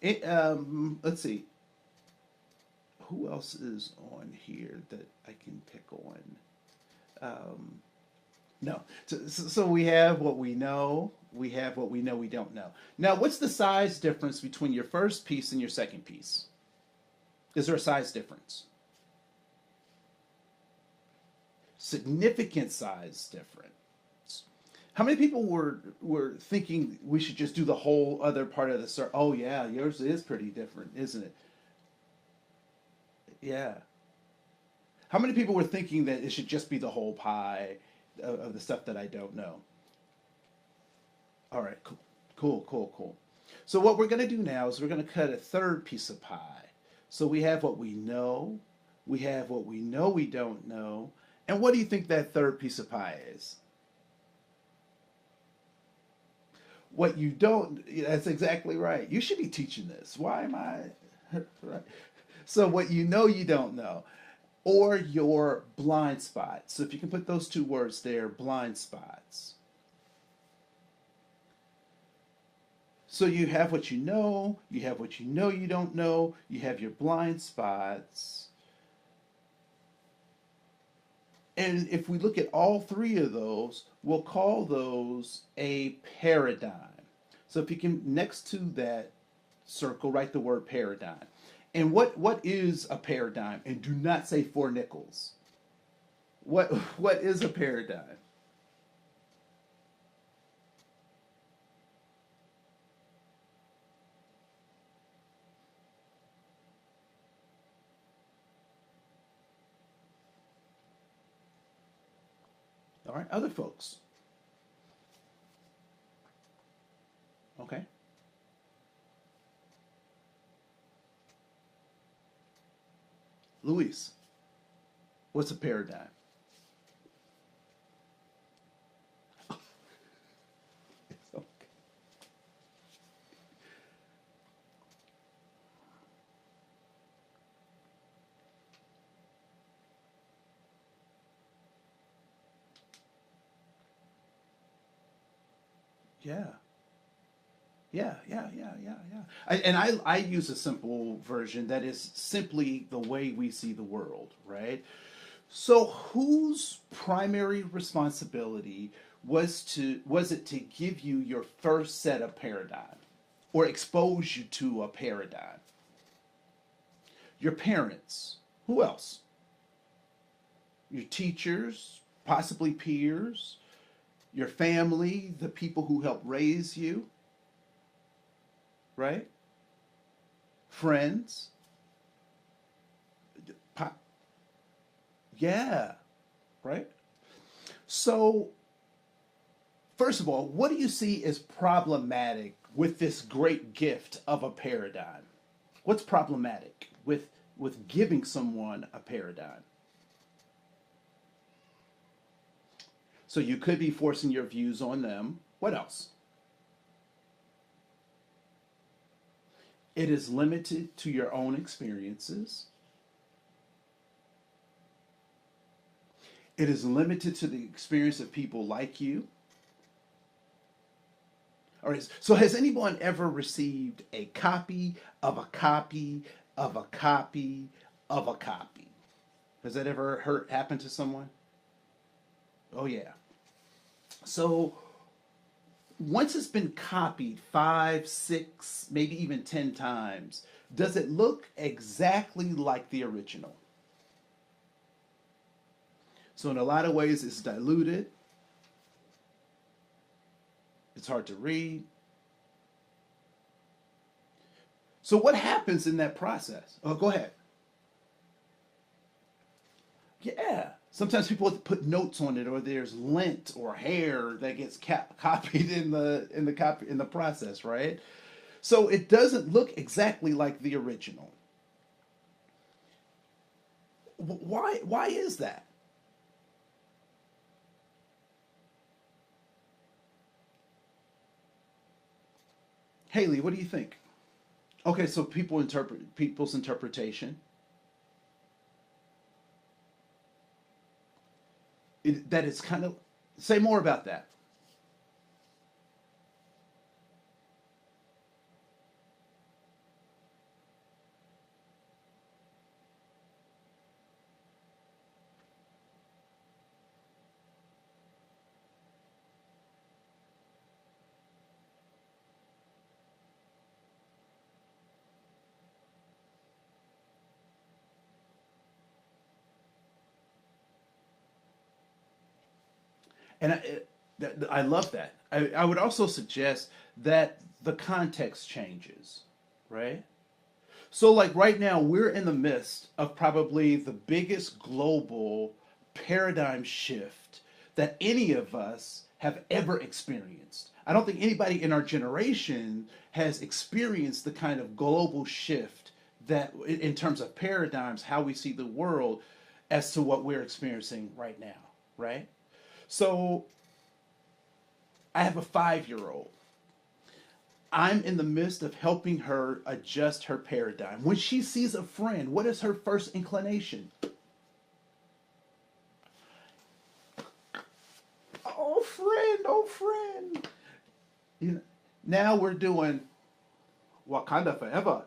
Let's see. Who else is on here that I can pick on? Um, no. So we have what we know. We have what we know we don't know. Now, what's the size difference between your first piece and your second piece? Is there a size difference? Significant size difference. How many people were thinking we should just do the whole other part of the circle? Oh yeah, yours is pretty different, isn't it? Yeah. How many people were thinking that it should just be the whole pie of the stuff that I don't know? All right, cool, cool, cool, cool. So what we're going to do now is we're going to cut a third piece of pie. So we have what we know, we have what we know we don't know, and what do you think that third piece of pie is? What you don't, that's exactly right. You should be teaching this. Why am I? Right. So what you know you don't know, or your blind spots. So if you can put those two words there, blind spots. So you have what you have what you know you don't know, you have your blind spots. And if we look at all three of those, we'll call those a paradigm. So if you can, next to that circle, write the word paradigm. And what is a paradigm? And do not say four nickels. What is a paradigm? All right, other folks. Okay. Luis, what's a paradigm? Yeah. Yeah. And I use a simple version that is simply the way we see the world, right? So whose primary responsibility was it to give you your first set of paradigm or expose you to a paradigm? Your parents. Who else? Your teachers, possibly peers, your family, the people who helped raise you, right? Friends. Yeah, right? So, first of all, what do you see as problematic with this great gift of a paradigm? What's problematic with giving someone a paradigm? So you could be forcing your views on them. What else? It is limited to your own experiences. It is limited to the experience of people like you. All right. So has anyone ever received a copy of a copy of a copy of a copy? Has that ever happened to someone? Oh yeah. So once it's been copied five, six, maybe even 10 times, does it look exactly like the original? So in a lot of ways, it's diluted. It's hard to read. So what happens in that process? Oh, go ahead. Yeah. Sometimes people put notes on it, or there's lint or hair that gets copied in the process, right? So it doesn't look exactly like the original. Why is that? Haley, what do you think? Okay, so people interpret people's interpretation. That it's kind of say more about that. And I love that. I would also suggest that the context changes, right? So, like right now, we're in the midst of probably the biggest global paradigm shift that any of us have ever experienced. I don't think anybody in our generation has experienced the kind of global shift that, in terms of paradigms, how we see the world, as to what we're experiencing right now, right? So, I have a 5 year old. I'm in the midst of helping her adjust her paradigm. When she sees a friend, what is her first inclination? Oh, friend, oh, friend. You know, now we're doing Wakanda forever,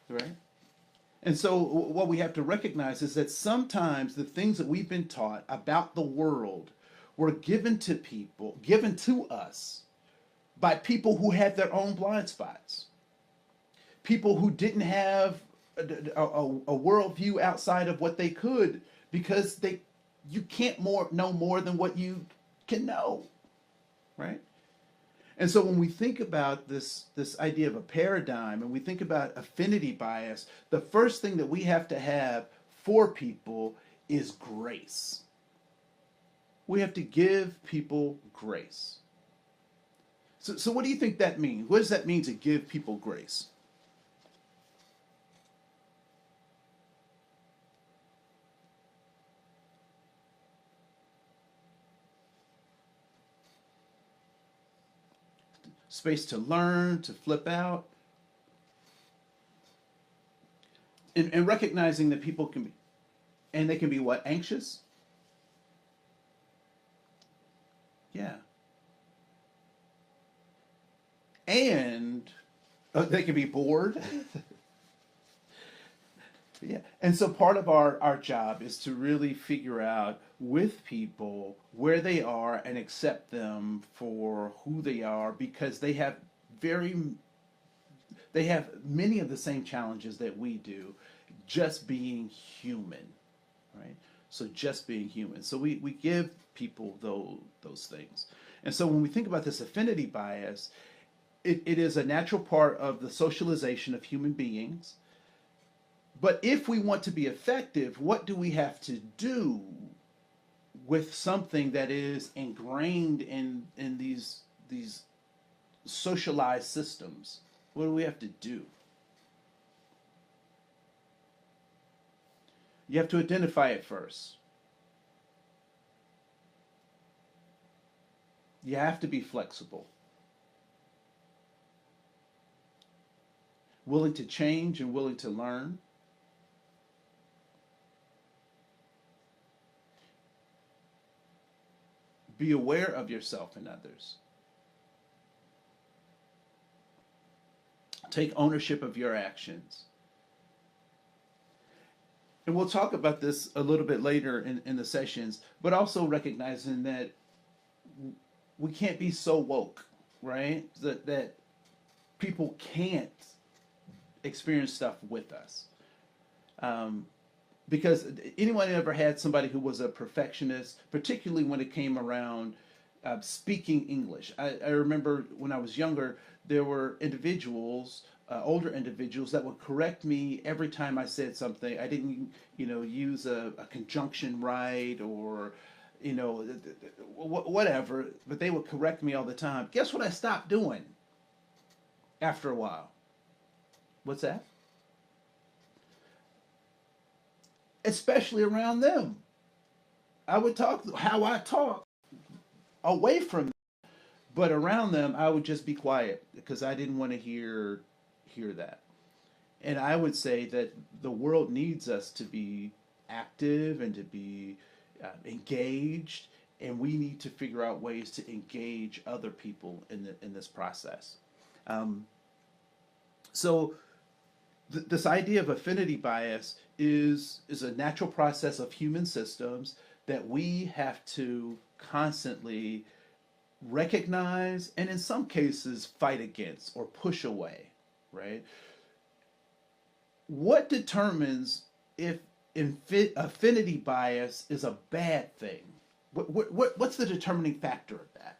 right? And so, what we have to recognize is that sometimes the things that we've been taught about the world were given to people, given to us by people who had their own blind spots, people who didn't have a worldview outside of what they could, because you can't know more than what you can know, right? And so when we think about this idea of a paradigm and we think about affinity bias, the first thing that we have to have for people is grace. We have to give people grace. So what do you think that means? What does that mean to give people grace? Space to learn, to flip out, and recognizing that people can be, and they can be what? Anxious? Yeah. And they can be bored. Yeah. And so part of our job is to really figure out with people where they are and accept them for who they are, because very they have many of the same challenges that we do, just being human, right? So just being human. So we give people those things. And so when we think about this affinity bias, it is a natural part of the socialization of human beings. But if we want to be effective, what do we have to do with something that is ingrained in these socialized systems? What do we have to do? You have to identify it first. You have to be flexible, willing to change and willing to learn. Be aware of yourself and others. Take ownership of your actions. And we'll talk about this a little bit later in the sessions, but also recognizing that we can't be so woke, right? That people can't experience stuff with us. Because anyone ever had somebody who was a perfectionist, particularly when it came around speaking English. I remember when I was younger, there were individuals, older individuals, that would correct me every time I said something. I didn't, use a conjunction right, or, whatever, but they would correct me all the time. Guess what I stopped doing after a while? What's that? Especially around them. I would talk how I talk away from them, but around them I would just be quiet because I didn't want to hear that. And I would say that the world needs us to be active and to be engaged, and we need to figure out ways to engage other people in this process. Um, so this idea of affinity bias is a natural process of human systems that we have to constantly recognize and in some cases fight against or push away, right? What determines if affinity bias is a bad thing? What's the determining factor of that?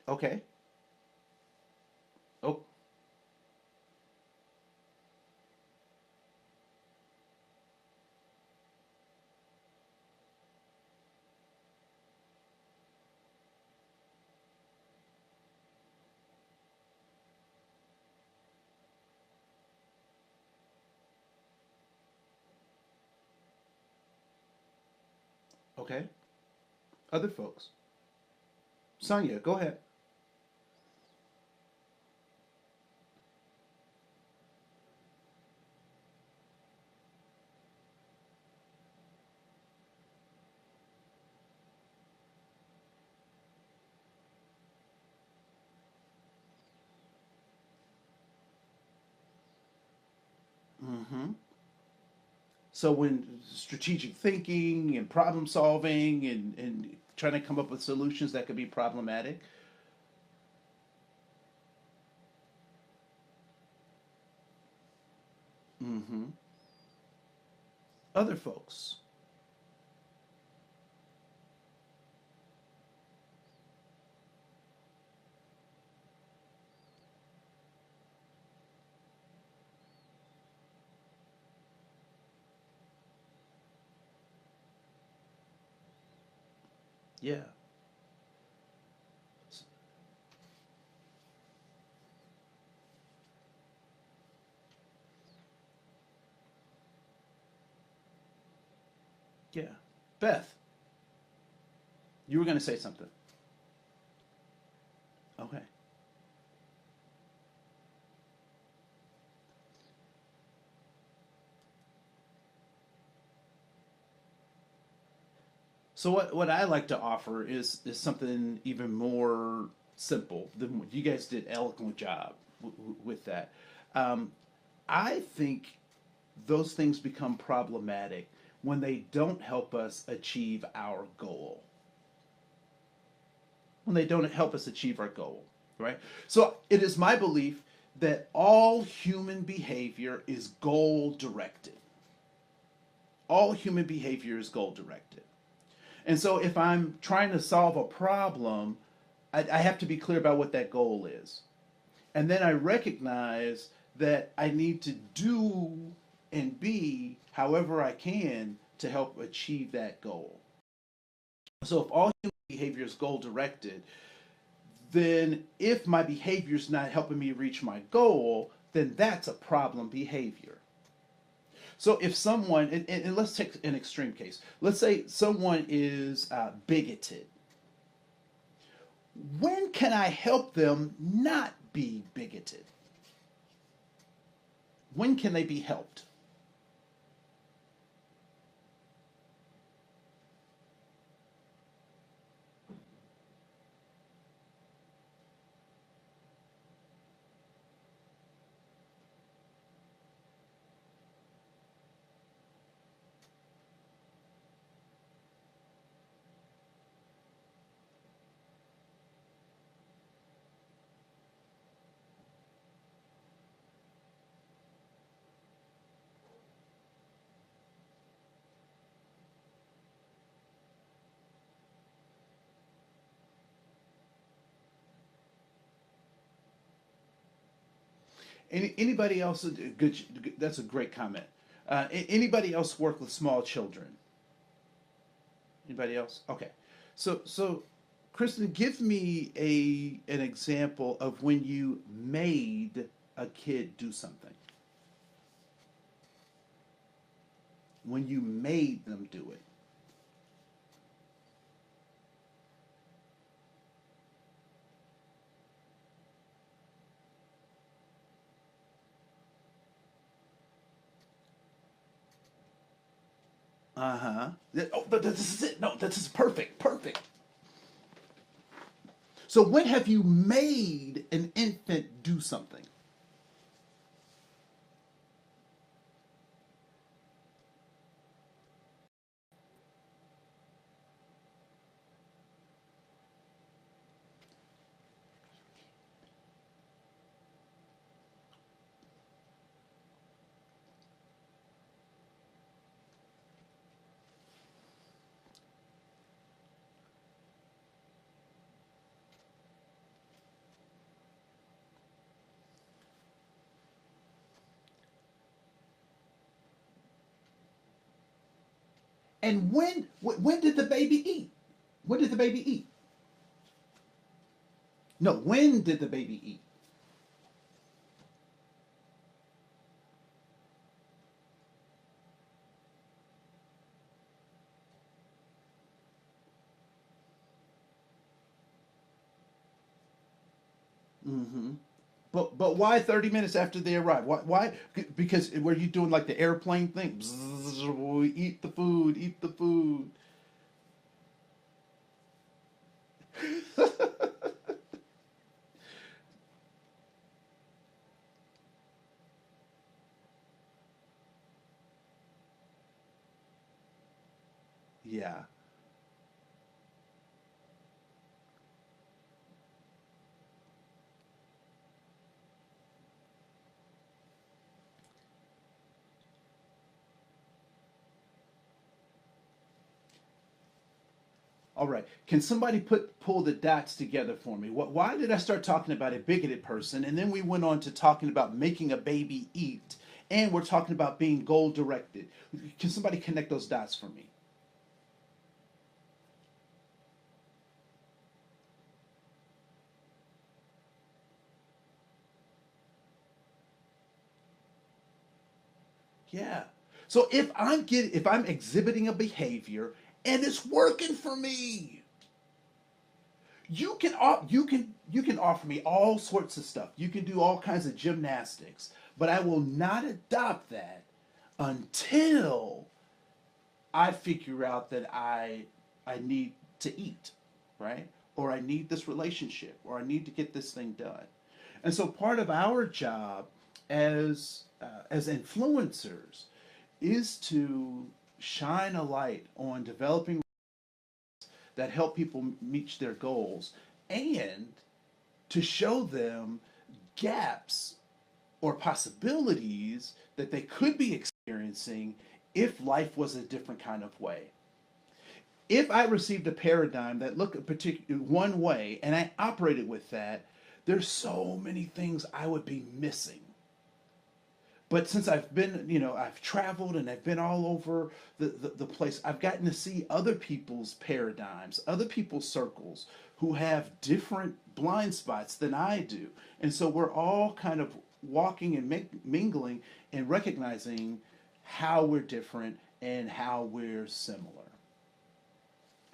Okay. Oh, okay. Other folks. Sonia, go ahead. Mm-hmm. So when strategic thinking and problem solving and trying to come up with solutions that could be problematic. Mm-hmm. Other folks. Yeah. Yeah. Beth, you were going to say something. Okay. So what I like to offer is something even more simple than what you guys did eloquent job with that. Um, I think those things become problematic when they don't help us achieve our goal. When they don't help us achieve our goal, right? So it is my belief that all human behavior is goal directed. All human behavior is goal directed. And so if I'm trying to solve a problem, I have to be clear about what that goal is. And then I recognize that I need to do and be however I can to help achieve that goal. So if all human behavior is goal directed, then if my behavior is not helping me reach my goal, then that's a problem behavior. So if someone, and let's take an extreme case. Let's say someone is bigoted. When can I help them not be bigoted? When can they be helped? Anybody else? Good. That's a great comment. Anybody else work with small children? Anybody else? Okay. So, Kristen, give me a an example of when you made a kid do something. When you made them do it. Uh huh. Oh, this is it. No, this is perfect. Perfect. So when have you made an infant do something? And when did the baby eat? When did the baby eat? No, when did the baby eat? Mm-hmm. But why 30 minutes after they arrive? Why? Because were you doing like the airplane thing? Bzzz, eat the food, eat the food. Yeah. All right. Can somebody pull the dots together for me? Why did I start talking about a bigoted person, and then we went on to talking about making a baby eat, and we're talking about being goal directed? Can somebody connect those dots for me? Yeah. So if I'm exhibiting a behavior and it's working for me, you can offer me all sorts of stuff. You can do all kinds of gymnastics, but I will not adopt that until I figure out that I need to eat, right? Or I need this relationship, or I need to get this thing done. And so part of our job as influencers is to shine a light on developing that help people reach their goals and to show them gaps or possibilities that they could be experiencing if life was a different kind of way. If I received a paradigm that looked a particular one way and I operated with that, there's so many things I would be missing. But since I've traveled and I've been all over the place, I've gotten to see other people's paradigms, other people's circles who have different blind spots than I do. And so we're all kind of walking and mingling and recognizing how we're different and how we're similar.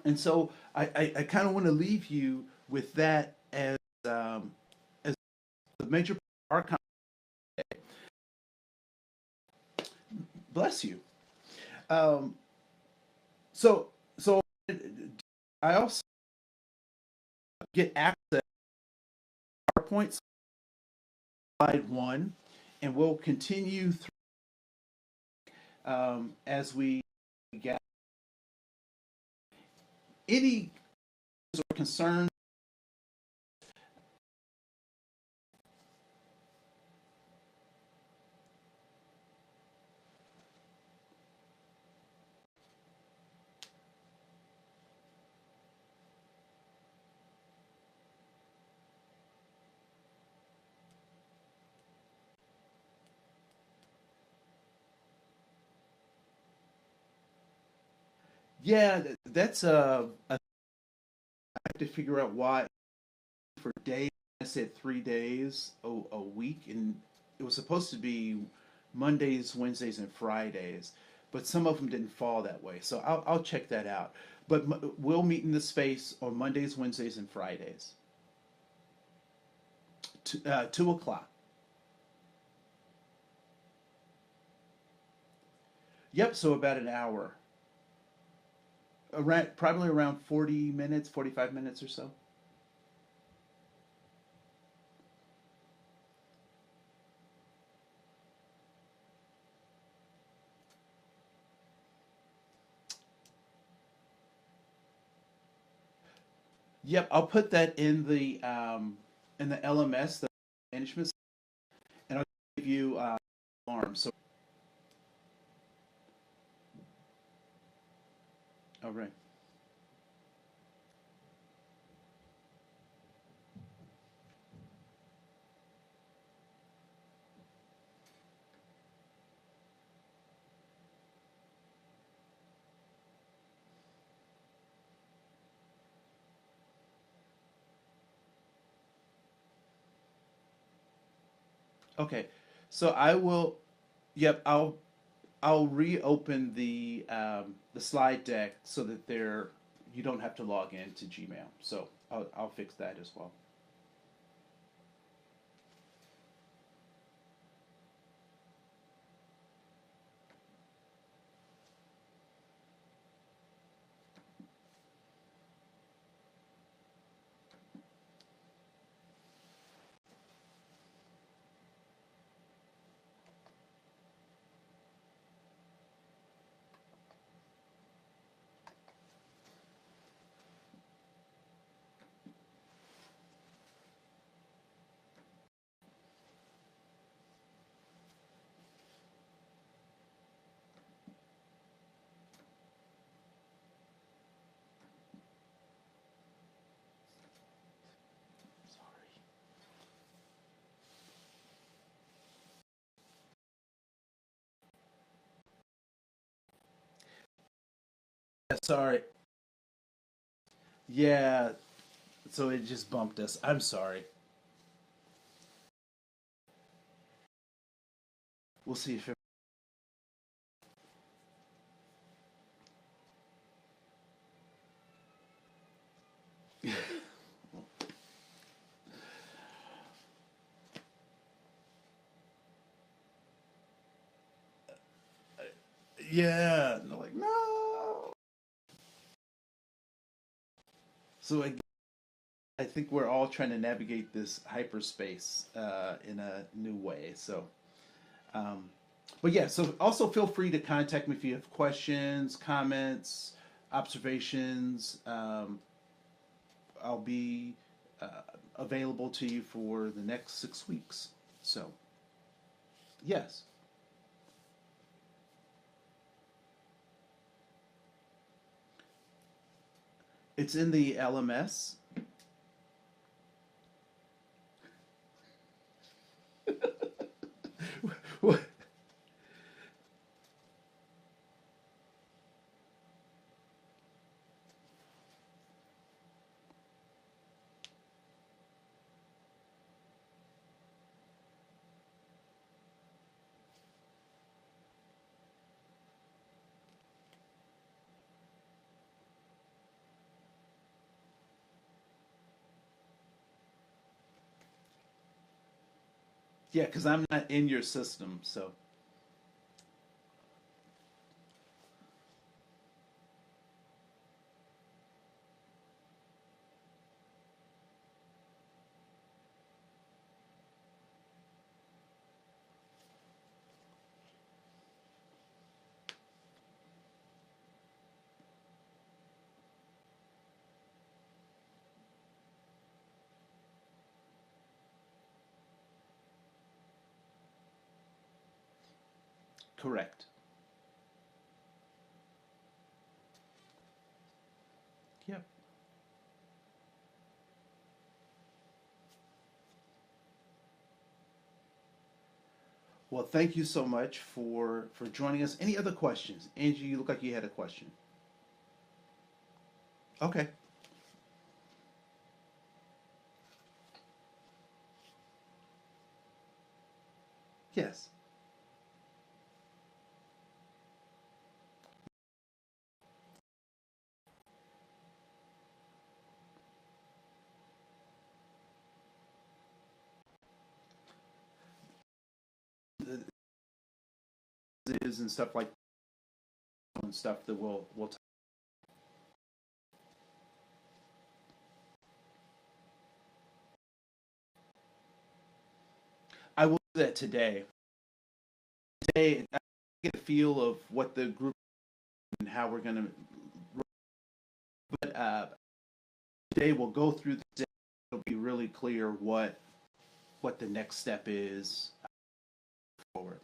And so I kind of want to leave you with that as the major part of our bless you. Um, so I also get access to PowerPoint slide one, and we'll continue through as we get any concerns. Yeah, that's I have to figure out why for days. I said 3 days a week, and it was supposed to be Mondays, Wednesdays, and Fridays, but some of them didn't fall that way. So I'll check that out. But we'll meet in the space on Mondays, Wednesdays, and Fridays. 2 o'clock. Yep. So about an hour. Around probably around 40 minutes, 45 minutes or so. Yep. I'll put that in the LMS, the management, and I'll give you alarm. So all right. Okay. So I will. Yep. I'll reopen the slide deck so that there you don't have to log in to Gmail. So I'll fix that as well. Sorry. Yeah, sorry. Yeah. So it just bumped us. I'm sorry. We'll see if it. Yeah. And they're like, no. So I think we're all trying to navigate this hyperspace in a new way. So, um, but yeah, so also feel free to contact me if you have questions, comments, observations. I'll be uh, available to you for the next 6 weeks. So, yes, it's in the LMS. Yeah, because I'm not in your system. So, correct. Yep. Well, thank you so much for joining us. Any other questions? Angie, you look like you had a question. Okay. Yes. Is and stuff like and stuff that we'll talk. I will do that today. Today, I get a feel of what the group and how we're going to. But today we'll go through the day. It'll be really clear what the next step is forward.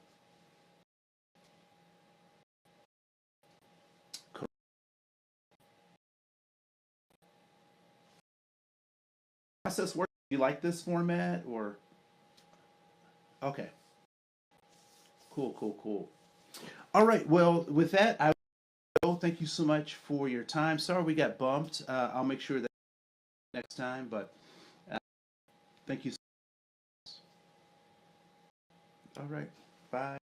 Process work. Do you like this format or okay? Cool, cool, cool. All right. Well, with that, I will thank you so much for your time. Sorry we got bumped. I'll make sure that next time. But uh, thank you. All right. Bye.